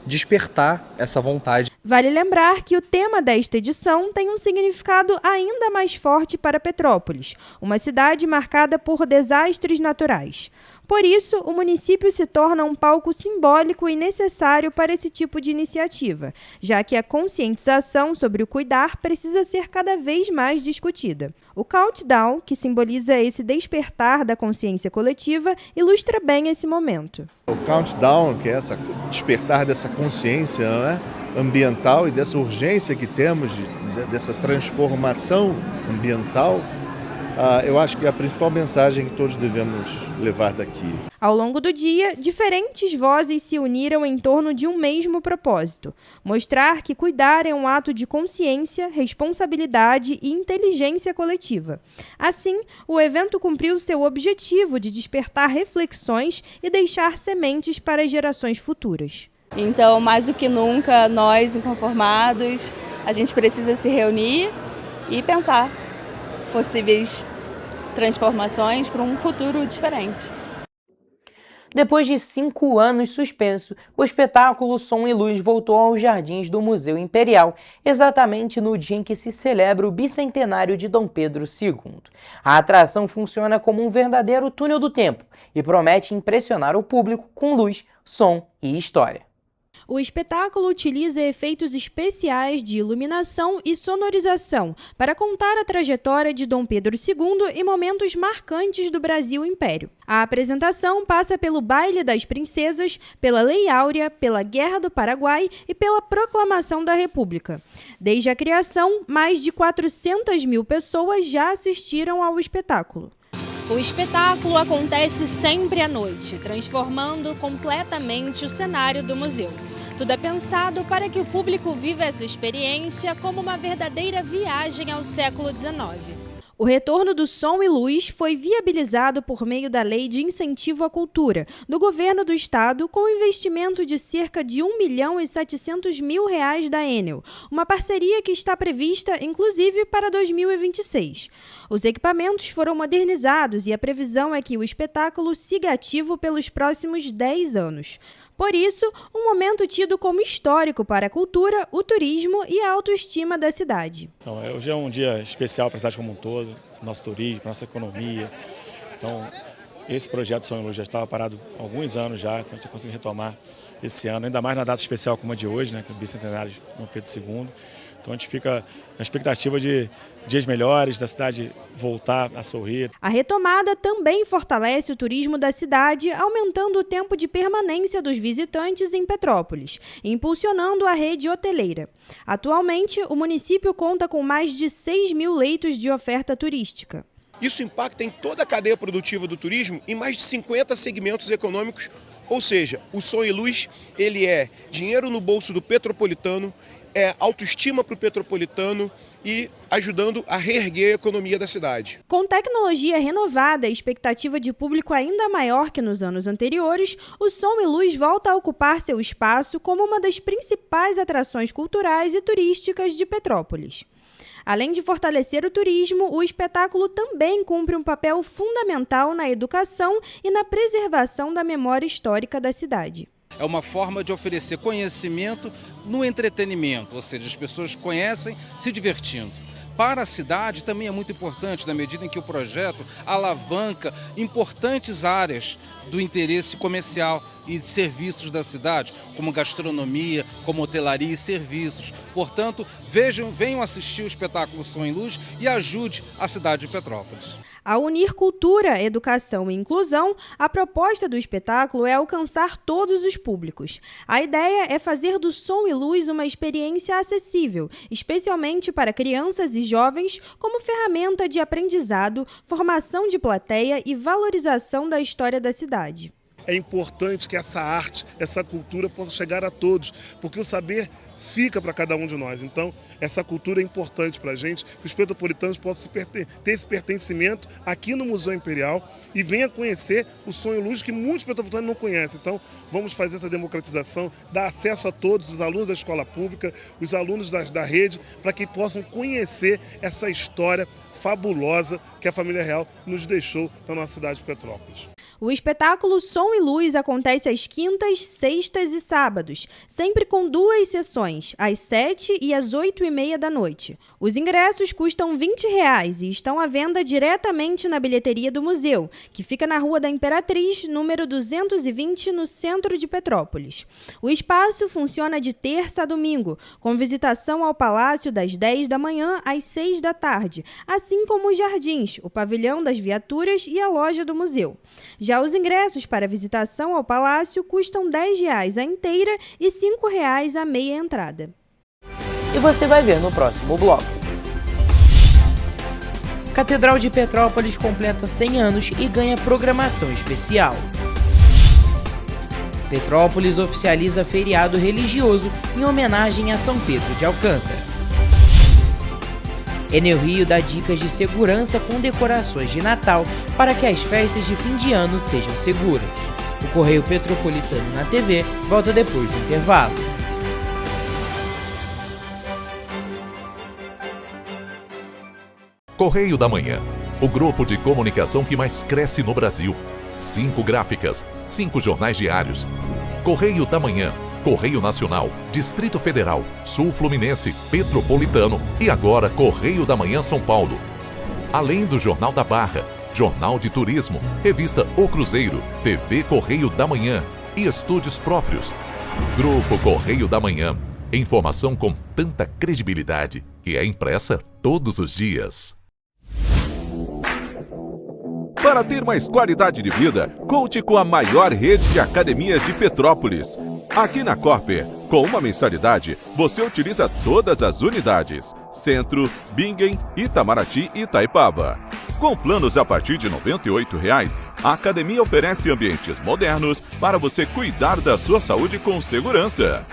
despertar essa vontade. Vale lembrar que o tema desta edição tem um significado ainda mais forte para Petrópolis, uma cidade marcada por desastres naturais. Por isso, o município se torna um palco simbólico e necessário para esse tipo de iniciativa, já que a conscientização sobre o cuidar precisa ser cada vez mais discutida. O countdown, que simboliza esse despertar da consciência coletiva, ilustra bem esse momento. O countdown, que é essa despertar dessa consciência, né, ambiental e dessa urgência que temos dessa transformação ambiental, eu acho que é a principal mensagem que todos devemos levar daqui. Ao longo do dia, diferentes vozes se uniram em torno de um mesmo propósito: mostrar que cuidar é um ato de consciência, responsabilidade e inteligência coletiva. Assim, o evento cumpriu seu objetivo de despertar reflexões e deixar sementes para as gerações futuras. Então, mais do que nunca, nós, inconformados, a gente precisa se reunir e pensar possíveis transformações para um futuro diferente. Depois de 5 anos suspenso, o espetáculo Som e Luz voltou aos jardins do Museu Imperial, exatamente no dia em que se celebra o bicentenário de Dom Pedro II. A atração funciona como um verdadeiro túnel do tempo e promete impressionar o público com luz, som e história. O espetáculo utiliza efeitos especiais de iluminação e sonorização para contar a trajetória de Dom Pedro II e momentos marcantes do Brasil Império. A apresentação passa pelo Baile das Princesas, pela Lei Áurea, pela Guerra do Paraguai e pela Proclamação da República. Desde a criação, mais de 400 mil pessoas já assistiram ao espetáculo. O espetáculo acontece sempre à noite, transformando completamente o cenário do museu. Tudo é pensado para que o público viva essa experiência como uma verdadeira viagem ao século XIX. O retorno do Som e Luz foi viabilizado por meio da Lei de Incentivo à Cultura, do Governo do Estado, com investimento de cerca de R$1.700.000 da Enel, uma parceria que está prevista, inclusive, para 2026. Os equipamentos foram modernizados e a previsão é que o espetáculo siga ativo pelos próximos 10 anos. Por isso, um momento tido como histórico para a cultura, o turismo e a autoestima da cidade. Então, hoje é um dia especial para a cidade como um todo, para o nosso turismo, para a nossa economia. Então, Esse projeto Sonho e Luz já estava parado há alguns anos já, então a gente conseguiu retomar esse ano, ainda mais na data especial como a de hoje, né, que é o bicentenário de Dom Pedro II. Então a gente fica na expectativa de dias melhores, da cidade voltar a sorrir. A retomada também fortalece o turismo da cidade, aumentando o tempo de permanência dos visitantes em Petrópolis, e impulsionando a rede hoteleira. Atualmente, o município conta com mais de 6.000 leitos de oferta turística. Isso impacta em toda a cadeia produtiva do turismo em mais de 50 segmentos econômicos, ou seja, o Sonho e Luz ele é dinheiro no bolso do petropolitano, é autoestima para o petropolitano e ajudando a reerguer a economia da cidade. Com tecnologia renovada e expectativa de público ainda maior que nos anos anteriores, o Som e Luz volta a ocupar seu espaço como uma das principais atrações culturais e turísticas de Petrópolis. Além de fortalecer o turismo, o espetáculo também cumpre um papel fundamental na educação e na preservação da memória histórica da cidade. É uma forma de oferecer conhecimento no entretenimento, ou seja, as pessoas conhecem se divertindo. Para a cidade também é muito importante, na medida em que o projeto alavanca importantes áreas do interesse comercial e de serviços da cidade, como gastronomia, como hotelaria e serviços. Portanto, venham assistir o espetáculo Som e Luz e ajude a cidade de Petrópolis. Ao unir cultura, educação e inclusão, a proposta do espetáculo é alcançar todos os públicos. A ideia é fazer do Som e Luz uma experiência acessível, especialmente para crianças e jovens, como ferramenta de aprendizado, formação de plateia e valorização da história da cidade. É importante que essa arte, essa cultura possa chegar a todos, porque o saber fica para cada um de nós. Então, essa cultura é importante para a gente, que os petropolitanos possam ter esse pertencimento aqui no Museu Imperial e venham conhecer o Sonho e Luz que muitos petropolitanos não conhecem. Então, vamos fazer essa democratização, dar acesso a todos, os alunos da escola pública, os alunos da rede, para que possam conhecer essa história fabulosa que a família real nos deixou na nossa cidade de Petrópolis. O espetáculo Som e Luz acontece às quintas, sextas e sábados, sempre com 2 sessões, às 7 e às 8h30 da noite. Os ingressos custam R$20 e estão à venda diretamente na bilheteria do museu, que fica na Rua da Imperatriz, número 220, no centro de Petrópolis. O espaço funciona de terça a domingo, com visitação ao Palácio das 10 da manhã às 6 da tarde, assim como os jardins, o pavilhão das viaturas e a loja do museu. Já os ingressos para visitação ao Palácio custam R$10 a inteira e R$5 a meia entrada. E você vai ver no próximo bloco. Catedral de Petrópolis completa 100 anos e ganha programação especial. Petrópolis oficializa feriado religioso em homenagem a São Pedro de Alcântara. Enel Rio dá dicas de segurança com decorações de Natal para que as festas de fim de ano sejam seguras. O Correio Petropolitano na TV volta depois do intervalo. Correio da Manhã, o grupo de comunicação que mais cresce no Brasil. 5 gráficas, 5 jornais diários. Correio da Manhã, Correio Nacional, Distrito Federal, Sul Fluminense, Petropolitano e agora Correio da Manhã São Paulo. Além do Jornal da Barra, Jornal de Turismo, Revista O Cruzeiro, TV Correio da Manhã e estúdios próprios. Grupo Correio da Manhã, informação com tanta credibilidade que é impressa todos os dias. Para ter mais qualidade de vida, conte com a maior rede de academias de Petrópolis. Aqui na Corper, com uma mensalidade, você utiliza todas as unidades: Centro, Bingen, Itamaraty e Itaipava. Com planos a partir de R$ 98,00, a academia oferece ambientes modernos para você cuidar da sua saúde com segurança.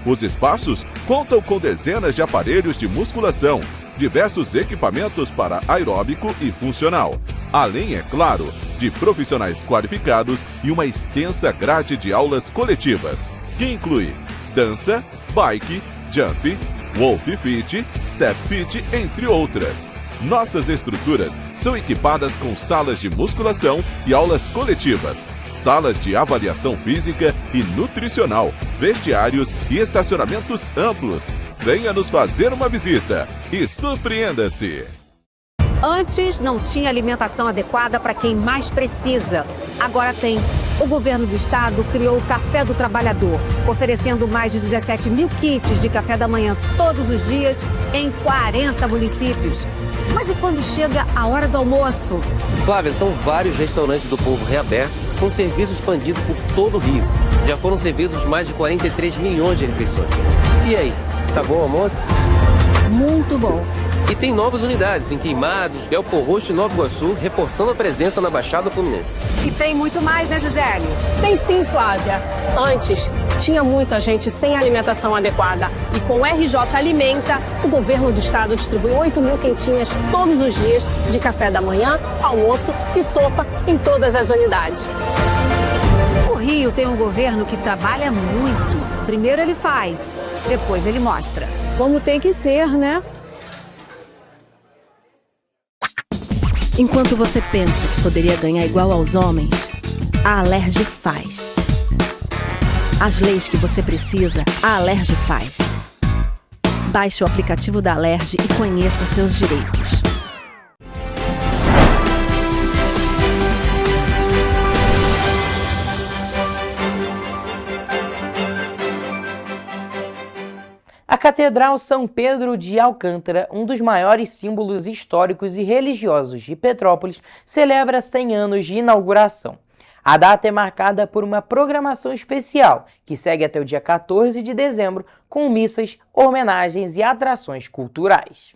Os espaços contam com dezenas de aparelhos de musculação, diversos equipamentos para aeróbico e funcional, além, é claro, de profissionais qualificados e uma extensa grade de aulas coletivas, que inclui dança, bike, jump, wolf fit, step fit, entre outras. Nossas estruturas são equipadas com salas de musculação e aulas coletivas, salas de avaliação física e nutricional, vestiários e estacionamentos amplos. Venha nos fazer uma visita e surpreenda-se! Antes não tinha alimentação adequada para quem mais precisa. Agora tem. O governo do estado criou o Café do Trabalhador, oferecendo mais de 17 mil kits de café da manhã todos os dias em 40 municípios. Mas e quando chega a hora do almoço? Flávia, são vários restaurantes do povo reabertos com serviço expandido por todo o Rio. Já foram servidos mais de 43 milhões de refeições. E aí, tá bom o almoço? Muito bom. E tem novas unidades em Queimados, Belfor Roxo e Nova Iguaçu, reforçando a presença na Baixada Fluminense. E tem muito mais, né, Gisele? Tem sim, Flávia. Antes, tinha muita gente sem alimentação adequada. E com o RJ Alimenta, o governo do estado distribui 8 mil quentinhas todos os dias de café da manhã, almoço e sopa em todas as unidades. O Rio tem um governo que trabalha muito. Primeiro ele faz, depois ele mostra. Como tem que ser, né? Enquanto você pensa que poderia ganhar igual aos homens, a Alerj faz. As leis que você precisa, a Alerj faz. Baixe o aplicativo da Alerj e conheça seus direitos. A Catedral São Pedro de Alcântara, um dos maiores símbolos históricos e religiosos de Petrópolis, celebra 100 anos de inauguração. A data é marcada por uma programação especial, que segue até o dia 14 de dezembro, com missas, homenagens e atrações culturais.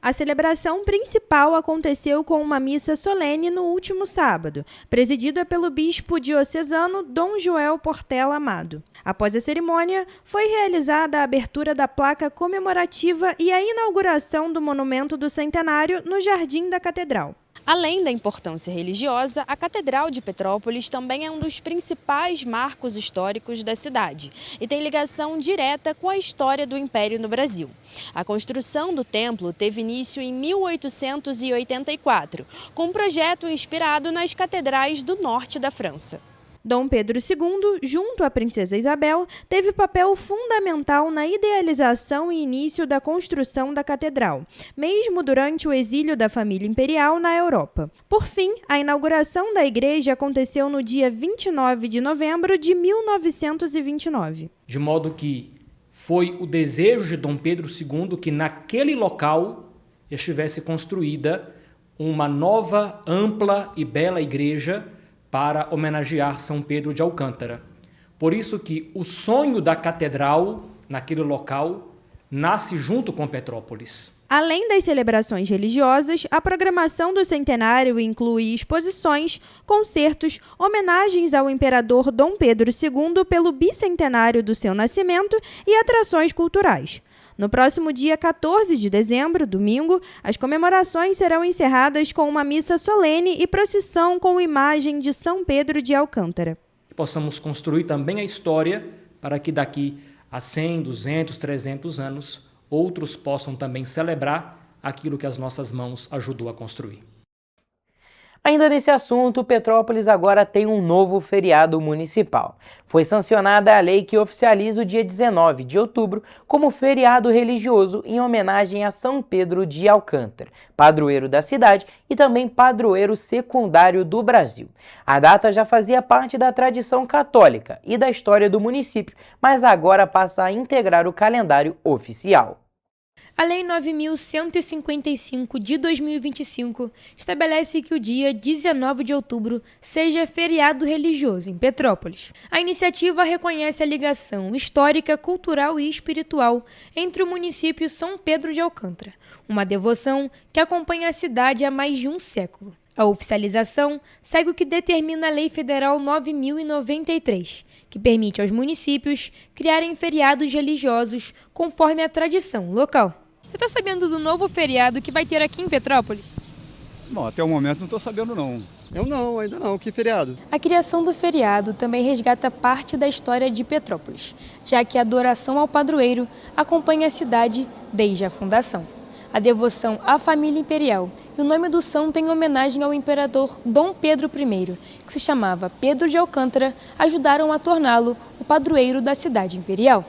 A celebração principal aconteceu com uma missa solene no último sábado, presidida pelo bispo diocesano Dom Joel Portela Amado. Após a cerimônia, foi realizada a abertura da placa comemorativa e a inauguração do Monumento do Centenário no Jardim da Catedral. Além da importância religiosa, a Catedral de Petrópolis também é um dos principais marcos históricos da cidade e tem ligação direta com a história do Império no Brasil. A construção do templo teve início em 1884, com um projeto inspirado nas catedrais do norte da França. Dom Pedro II, junto à princesa Isabel, teve papel fundamental na idealização e início da construção da catedral, mesmo durante o exílio da família imperial na Europa. Por fim, a inauguração da igreja aconteceu no dia 29 de novembro de 1929. De modo que foi o desejo de Dom Pedro II que naquele local estivesse construída uma nova, ampla e bela igreja para homenagear São Pedro de Alcântara. Por isso que o sonho da catedral, naquele local, nasce junto com Petrópolis. Além das celebrações religiosas, a programação do centenário inclui exposições, concertos, homenagens ao imperador Dom Pedro II pelo bicentenário do seu nascimento e atrações culturais. No próximo dia 14 de dezembro, domingo, as comemorações serão encerradas com uma missa solene e procissão com imagem de São Pedro de Alcântara. Possamos construir também a história para que daqui a 100, 200, 300 anos, outros possam também celebrar aquilo que as nossas mãos ajudou a construir. Ainda nesse assunto, Petrópolis agora tem um novo feriado municipal. Foi sancionada a lei que oficializa o dia 19 de outubro como feriado religioso em homenagem a São Pedro de Alcântara, padroeiro da cidade e também padroeiro secundário do Brasil. A data já fazia parte da tradição católica e da história do município, mas agora passa a integrar o calendário oficial. A Lei 9.155 de 2025 estabelece que o dia 19 de outubro seja feriado religioso em Petrópolis. A iniciativa reconhece a ligação histórica, cultural e espiritual entre o município São Pedro de Alcântara, uma devoção que acompanha a cidade há mais de um século. A oficialização segue o que determina a Lei Federal 9.093, que permite aos municípios criarem feriados religiosos conforme a tradição local. Você está sabendo do novo feriado que vai ter aqui em Petrópolis? Bom, até o momento não estou sabendo não. Eu não, ainda não. Que feriado? A criação do feriado também resgata parte da história de Petrópolis, já que a adoração ao padroeiro acompanha a cidade desde a fundação. A devoção à família imperial e o nome do santo em homenagem ao imperador Dom Pedro I, que se chamava Pedro de Alcântara, ajudaram a torná-lo o padroeiro da cidade imperial.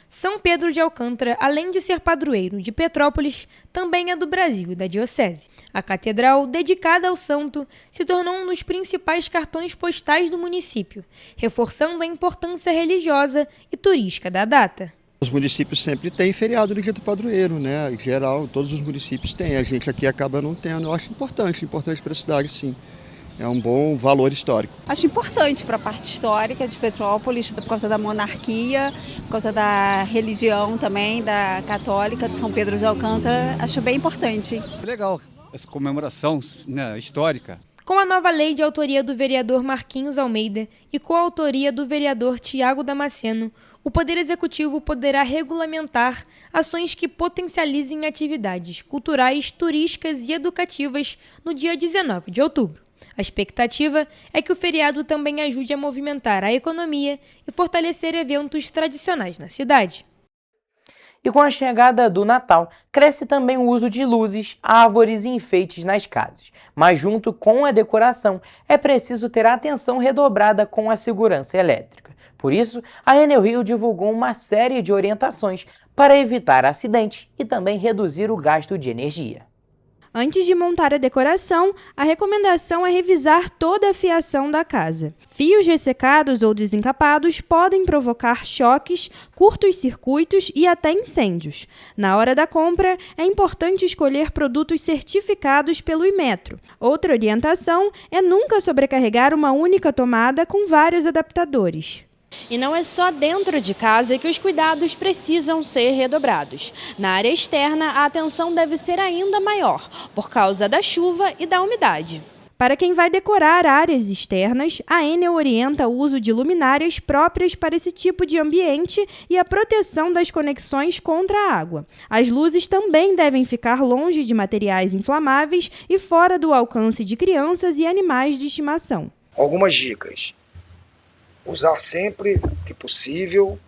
São Pedro de Alcântara, além de ser padroeiro de Petrópolis, também é do Brasil e da diocese. A catedral, dedicada ao santo, se tornou um dos principais cartões postais do município, reforçando a importância religiosa e turística da data. Os municípios sempre têm feriado do dia do padroeiro, né? Em geral, todos os municípios têm. A gente aqui acaba não tendo. Eu acho importante para a cidade, sim. É um bom valor histórico. Acho importante para a parte histórica de Petrópolis, por causa da monarquia, por causa da religião também, da católica de São Pedro de Alcântara. Acho bem importante. Legal essa comemoração, né, histórica. Com a nova lei de autoria do vereador Marquinhos Almeida e coautoria do vereador Tiago Damasceno, o Poder Executivo poderá regulamentar ações que potencializem atividades culturais, turísticas e educativas no dia 19 de outubro. A expectativa é que o feriado também ajude a movimentar a economia e fortalecer eventos tradicionais na cidade. E com a chegada do Natal, cresce também o uso de luzes, árvores e enfeites nas casas. Mas junto com a decoração, é preciso ter atenção redobrada com a segurança elétrica. Por isso, a Enel Rio divulgou uma série de orientações para evitar acidentes e também reduzir o gasto de energia. Antes de montar a decoração, a recomendação é revisar toda a fiação da casa. Fios ressecados ou desencapados podem provocar choques, curtos-circuitos e até incêndios. Na hora da compra, é importante escolher produtos certificados pelo Inmetro. Outra orientação é nunca sobrecarregar uma única tomada com vários adaptadores. E não é só dentro de casa que os cuidados precisam ser redobrados. Na área externa, a atenção deve ser ainda maior, por causa da chuva e da umidade. Para quem vai decorar áreas externas, a Enel orienta o uso de luminárias próprias para esse tipo de ambiente e a proteção das conexões contra a água. As luzes também devem ficar longe de materiais inflamáveis e fora do alcance de crianças e animais de estimação. Algumas dicas. Usar sempre que possível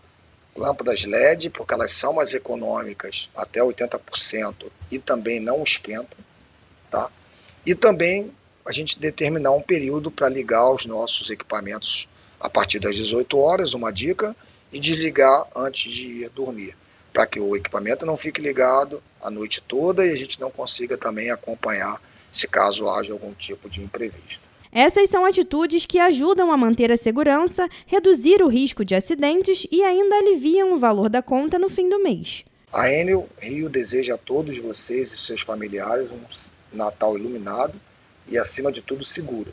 lâmpadas LED, porque elas são mais econômicas, até 80%, e também não esquentam. Tá? E também a gente determinar um período para ligar os nossos equipamentos a partir das 18 horas, uma dica, e desligar antes de ir dormir, para que o equipamento não fique ligado a noite toda e a gente não consiga também acompanhar se caso haja algum tipo de imprevisto. Essas são atitudes que ajudam a manter a segurança, reduzir o risco de acidentes e ainda aliviam o valor da conta no fim do mês. A Enel Rio deseja a todos vocês e seus familiares um Natal iluminado e, acima de tudo, seguro.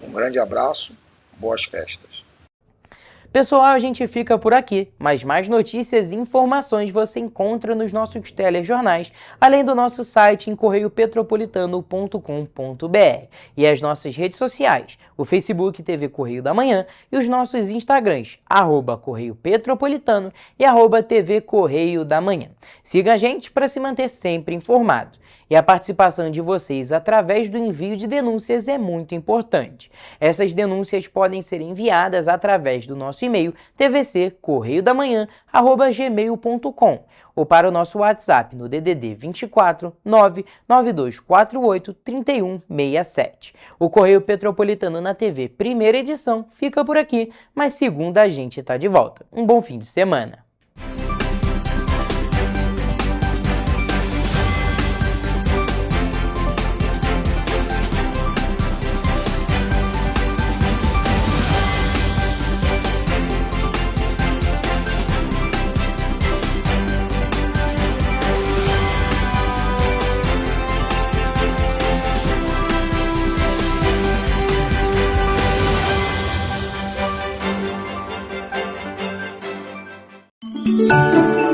Um grande abraço, boas festas. Pessoal, a gente fica por aqui, mas mais notícias e informações você encontra nos nossos telejornais, além do nosso site em correiopetropolitano.com.br e as nossas redes sociais, o Facebook TV Correio da Manhã e os nossos Instagrams, @Correio Petropolitano e @TV Correio da Manhã. Siga a gente para se manter sempre informado. E a participação de vocês através do envio de denúncias é muito importante. Essas denúncias podem ser enviadas através do nosso e-mail tvccorreiodamanhã@gmail.com ou para o nosso WhatsApp no DDD 24 99248 3167. O Correio Petropolitano na TV, primeira edição, fica por aqui, mas segunda a gente está de volta. Um bom fim de semana. Música